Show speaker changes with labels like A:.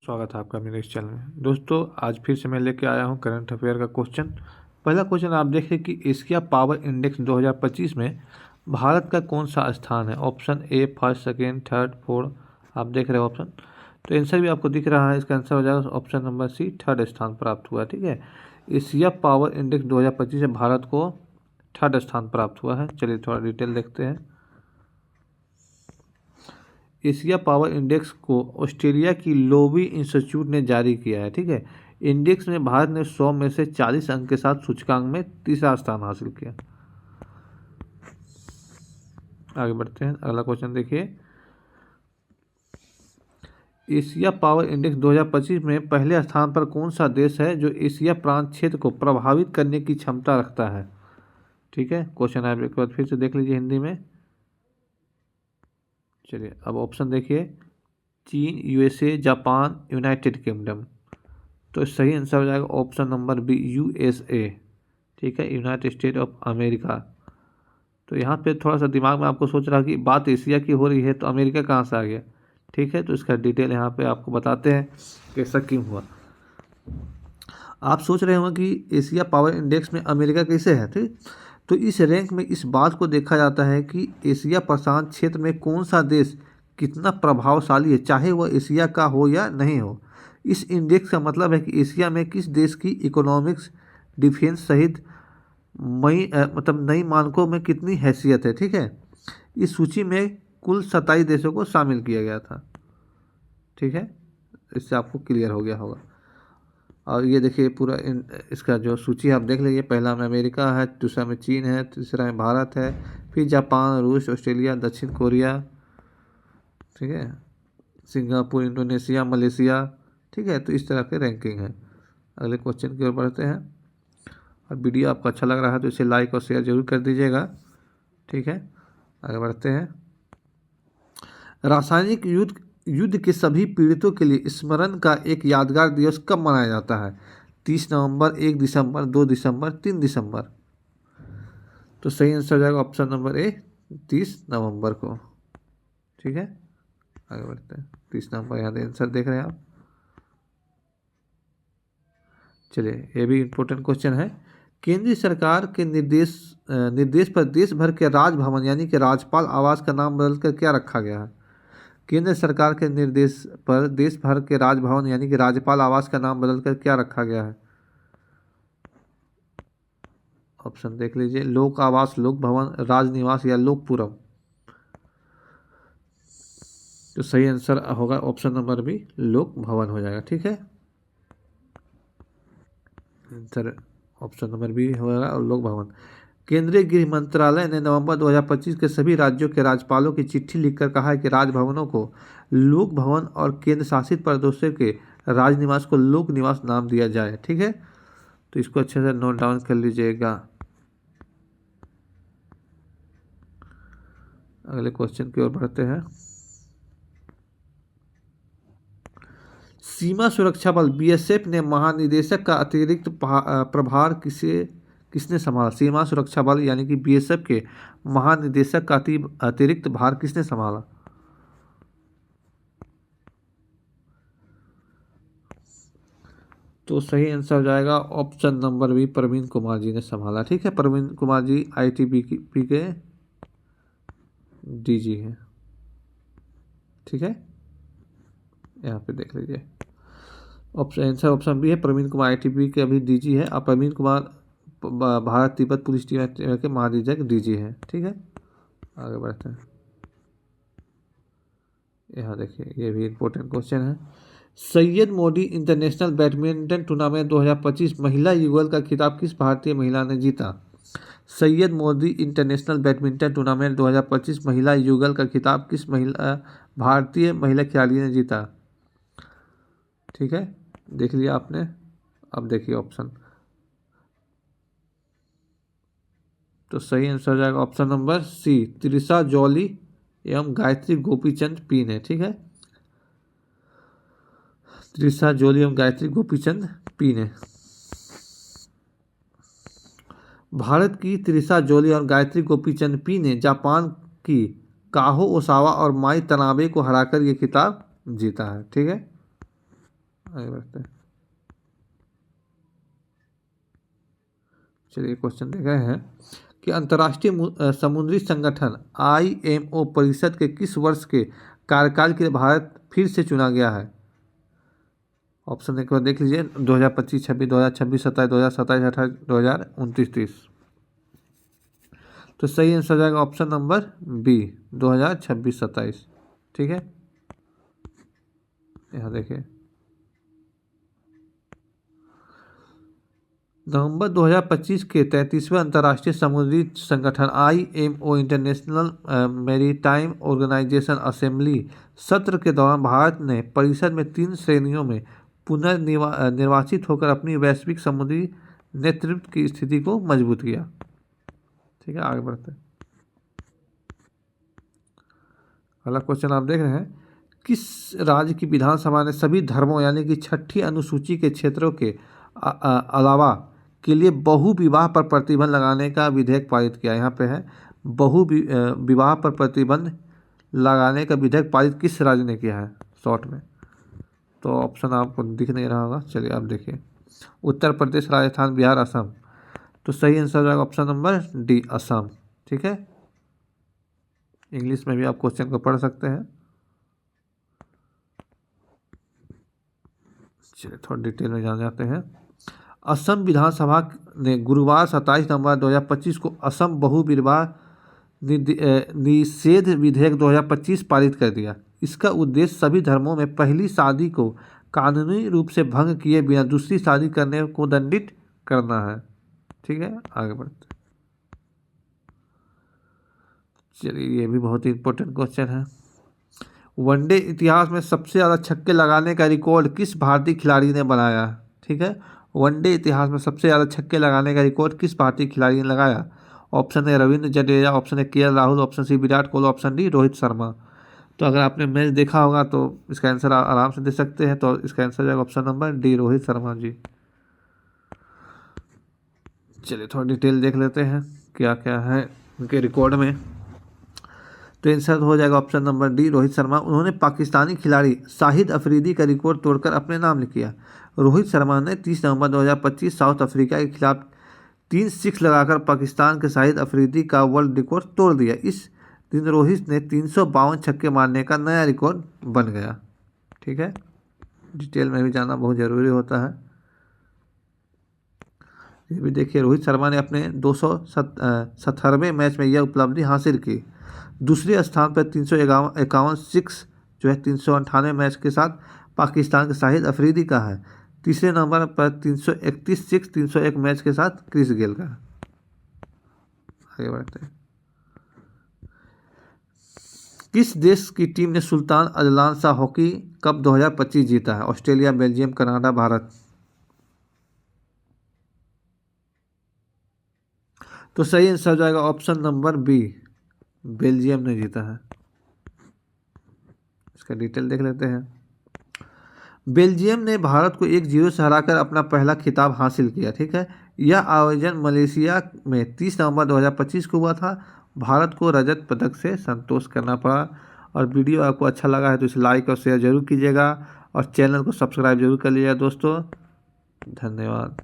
A: स्वागत है आपका मेरे इस चैनल में। दोस्तों आज फिर से मैं लेके आया हूँ करंट अफेयर का क्वेश्चन। पहला क्वेश्चन आप देखें कि एशिया पावर इंडेक्स 2025 में भारत का कौन सा स्थान है। Option A first, second, third, fourth, आप देख रहे हो ऑप्शन। तो आंसर भी आपको दिख रहा है, इसका आंसर हो जाएगा ऑप्शन नंबर सी, थर्ड स्थान प्राप्त हुआ। ठीक है, एशिया पावर इंडेक्स 2025 में भारत को थर्ड स्थान प्राप्त हुआ है। चलिए थोड़ा डिटेल देखते हैं। एशिया पावर इंडेक्स को ऑस्ट्रेलिया की लोवी इंस्टीट्यूट ने जारी किया है। ठीक है, इंडेक्स में भारत ने 100 में से 40 अंक के साथ सूचकांक में तीसरा स्थान हासिल किया। आगे बढ़ते हैं, अगला क्वेश्चन देखिए। एशिया पावर इंडेक्स 2025 में पहले स्थान पर कौन सा देश है जो एशिया प्रांत क्षेत्र को प्रभावित करने की क्षमता रखता है। ठीक है, क्वेश्चन आप एक बार फिर से देख लीजिए हिंदी में। चलिए अब ऑप्शन देखिए, चीन, यूएसए, जापान, यूनाइटेड किंगडम। तो सही आंसर हो जाएगा ऑप्शन नंबर बी, यूएसए। ठीक है, यूनाइटेड स्टेट ऑफ अमेरिका। तो यहाँ पे थोड़ा सा दिमाग में आपको सोच रहा कि बात एशिया की हो रही है तो अमेरिका कहाँ से आ गया। ठीक है, तो इसका डिटेल यहाँ पे आपको बताते हैं कि ऐसा क्यों हुआ। आप सोच रहे होंगे कि एशिया पावर इंडेक्स में अमेरिका कैसे है। ठीक, तो इस रैंक में इस बात को देखा जाता है कि एशिया प्रशांत क्षेत्र में कौन सा देश कितना प्रभावशाली है, चाहे वह एशिया का हो या नहीं हो। इस इंडेक्स का मतलब है कि एशिया में किस देश की इकोनॉमिक्स, डिफेंस सहित नई मानकों में कितनी हैसियत है। ठीक है, इस सूची में कुल 27 देशों को शामिल किया गया था। ठीक है, इससे आपको क्लियर हो गया होगा। और ये देखिए पूरा इसका जो सूची आप देख लीजिए। पहला में अमेरिका है, दूसरा में चीन है, तीसरा में भारत है, फिर जापान, रूस, ऑस्ट्रेलिया, दक्षिण कोरिया, ठीक है, सिंगापुर, इंडोनेशिया, मलेशिया। ठीक है, तो इस तरह के रैंकिंग है। अगले क्वेश्चन की ओर बढ़ते हैं। और वीडियो आपको अच्छा लग रहा है तो इसे लाइक और शेयर जरूर कर दीजिएगा। ठीक है, आगे बढ़ते हैं। रासायनिक युद्ध के सभी पीड़ितों के लिए स्मरण का एक यादगार दिवस कब मनाया जाता है। 30 नवंबर, 1 दिसंबर, 2 दिसंबर, 3 दिसंबर। तो सही आंसर हो जाएगा ऑप्शन नंबर ए, 30 नवंबर को। ठीक है, आगे बढ़ते हैं। 30 नवंबर यहाँ आंसर देख रहे हैं आप। चलिए ये भी इम्पोर्टेंट क्वेश्चन है। केंद्रीय सरकार के निर्देश पर देश भर के राजभवन यानी कि राज्यपाल आवास का नाम बदलकर क्या रखा गया है। केंद्र सरकार के निर्देश पर देश भर के राजभवन यानी कि राज्यपाल आवास का नाम बदलकर क्या रखा गया है। ऑप्शन देख लीजिए, लोक आवास, लोक भवन, राजनिवास या लोकपुरम। तो सही आंसर होगा ऑप्शन नंबर बी, लोक भवन हो जाएगा। ठीक है, आंसर ऑप्शन नंबर बी होगा और लोक भवन। केंद्रीय गृह मंत्रालय ने नवंबर 2025 के सभी राज्यों के राज्यपालों की चिट्ठी लिखकर कहा है कि राजभवनों को लोक भवन और केंद्र शासित प्रदेशों के राजनिवास को लोक निवास नाम दिया जाए। ठीक है, तो इसको अच्छे से नोट डाउन कर लीजिएगा। अगले क्वेश्चन की ओर बढ़ते हैं। सीमा सुरक्षा बल बीएसएफ ने महानिदेशक का अतिरिक्त प्रभार किसने संभाला। सीमा सुरक्षा बल यानी कि बीएसएफ के महानिदेशक का अतिरिक्त भार किसने संभाला। तो सही आंसर हो जाएगा option number B, Praveen Kumar ji ने संभाला। ठीक है, प्रवीण कुमार जी आईटीबीपी के डीजी हैं। ठीक है, यहाँ पे देख लीजिए ऑप्शन आंसर ऑप्शन बी है, प्रवीण कुमार आईटीबी के अभी डीजी है। और प्रवीण कुमार भारत तिब्बत पुलिस टीम के महानिदेशक डीजी है। ठीक है, आगे बढ़ते हैं। यहाँ देखिए ये भी इम्पोर्टेंट क्वेश्चन है। Syed Modi international badminton tournament 2025 महिला युगल का खिताब किस भारतीय महिला ने जीता। Syed Modi international badminton tournament 2025 महिला युगल का खिताब किस भारतीय महिला खिलाड़ी ने जीता। ठीक है, देख लिया आपने। अब देखिए ऑप्शन, तो सही आंसर हो जाएगा option number C, Trisha Jolly एवं गायत्री गोपीचंद पी ने। ठीक है, त्रिशा जॉली एवं गायत्री गोपीचंद पी ने। भारत की त्रिशा जॉली और गायत्री गोपीचंद पी ने जापान की काहो ओसावा और माई तनाबे को हराकर ये खिताब जीता है। ठीक है, आगे बढ़ते हैं। चलिए क्वेश्चन देख रहे हैं कि अंतर्राष्ट्रीय समुद्री संगठन IMO परिषद के किस वर्ष के कार्यकाल के लिए भारत फिर से चुना गया है? ऑप्शन एक बार देख लीजिए, 2025, 26, 2026, 27, 2027, 28, 2029, 30। तो सही आंसर जाएगा ऑप्शन नंबर बी, 2026, 27। ठीक है, यहाँ देखिए नवंबर 2025 के 33वें अंतर्राष्ट्रीय समुद्री संगठन IMO international maritime organization assembly सत्र के दौरान भारत ने परिषद में 3 श्रेणियों में पुनर्निर्वाचित होकर अपनी वैश्विक समुद्री नेतृत्व की स्थिति को मजबूत किया। ठीक है, आगे बढ़ते हैं। अगला क्वेश्चन आप देख रहे हैं, किस राज्य की विधानसभा ने सभी धर्मों यानी कि 6ठी अनुसूची के क्षेत्रों के अलावा के लिए बहु विवाह पर प्रतिबंध लगाने का विधेयक पारित किया? यहाँ पे है बहु विवाह पर प्रतिबंध लगाने का विधेयक पारित किस राज्य ने किया है शॉर्ट में? तो ऑप्शन आपको दिख नहीं रहा होगा, चलिए आप देखिए, उत्तर प्रदेश, राजस्थान, बिहार, असम। तो सही आंसर हो जाएगा ऑप्शन नंबर डी, असम। ठीक है, इंग्लिश में भी आप क्वेश्चन को पढ़ सकते हैं। चलिए थोड़ा डिटेल में जान जाते हैं। असम विधानसभा ने गुरुवार 27 नवंबर 2025 को असम बहु विवाह निषेध विधेयक 2025 पारित कर दिया। इसका उद्देश्य सभी धर्मों में पहली शादी को कानूनी रूप से भंग किए बिना दूसरी शादी करने को दंडित करना है। ठीक है, आगे बढ़ते। चलिए ये भी बहुत ही इंपॉर्टेंट क्वेश्चन है। वनडे इतिहास में सबसे ज़्यादा छक्के लगाने का रिकॉर्ड किस भारतीय खिलाड़ी ने बनाया? ठीक है, वनडे इतिहास में सबसे ज़्यादा छक्के लगाने का रिकॉर्ड किस भारतीय खिलाड़ी ने लगाया? Option A Ravindra Jadeja, option A KL Rahul, option C Virat Kohli, option D Rohit Sharma. तो अगर आपने मैच देखा होगा तो इसका आंसर आराम से दे सकते हैं। तो इसका आंसर जाएगा option number D, Rohit Sharma ji. चलिए थोड़ा डिटेल देख लेते हैं क्या क्या है उनके रिकॉर्ड में। तो आंसर हो जाएगा option number D, Rohit Sharma. उन्होंने पाकिस्तानी खिलाड़ी शाहिद अफरीदी का रिकॉर्ड तोड़कर अपने नाम लिख किया। रोहित शर्मा ने 30 नवंबर 2025 साउथ अफ्रीका के खिलाफ 3 सिक्स लगाकर पाकिस्तान के शाहिद अफरीदी का वर्ल्ड रिकॉर्ड तोड़ दिया। इस दिन रोहित ने 352 छक्के मारने का नया रिकॉर्ड बन गया। ठीक है, डिटेल में भी जानना बहुत ज़रूरी होता है। ये भी देखिए, रोहित शर्मा ने अपने 217वें मैच में यह उपलब्धि हासिल की। दूसरे स्थान पर 351 सिक्स जो है 398 मैच के साथ पाकिस्तान के शाहिद अफरीदी का है। तीसरे नंबर पर 331 सिक्स 301 मैच के साथ क्रिस गेल का। आगे बढ़ते हैं। किस देश की टीम ने Sultan Azlan Shah hockey cup 2025 जीता है? Australia, Belgium, Canada, Bharat. तो सही आंसर जाएगा ऑप्शन नंबर बी, बेल्जियम ने जीता है। इसका डिटेल देख लेते हैं। बेल्जियम ने भारत को 1-0 से हराकर अपना पहला खिताब हासिल किया। ठीक है, यह आयोजन मलेशिया में 30 नवंबर 2025 को हुआ था। भारत को रजत पदक से संतोष करना पड़ा। और वीडियो आपको अच्छा लगा है तो इसे लाइक और शेयर जरूर कीजिएगा और चैनल को सब्सक्राइब जरूर कर लीजिएगा दोस्तों। धन्यवाद।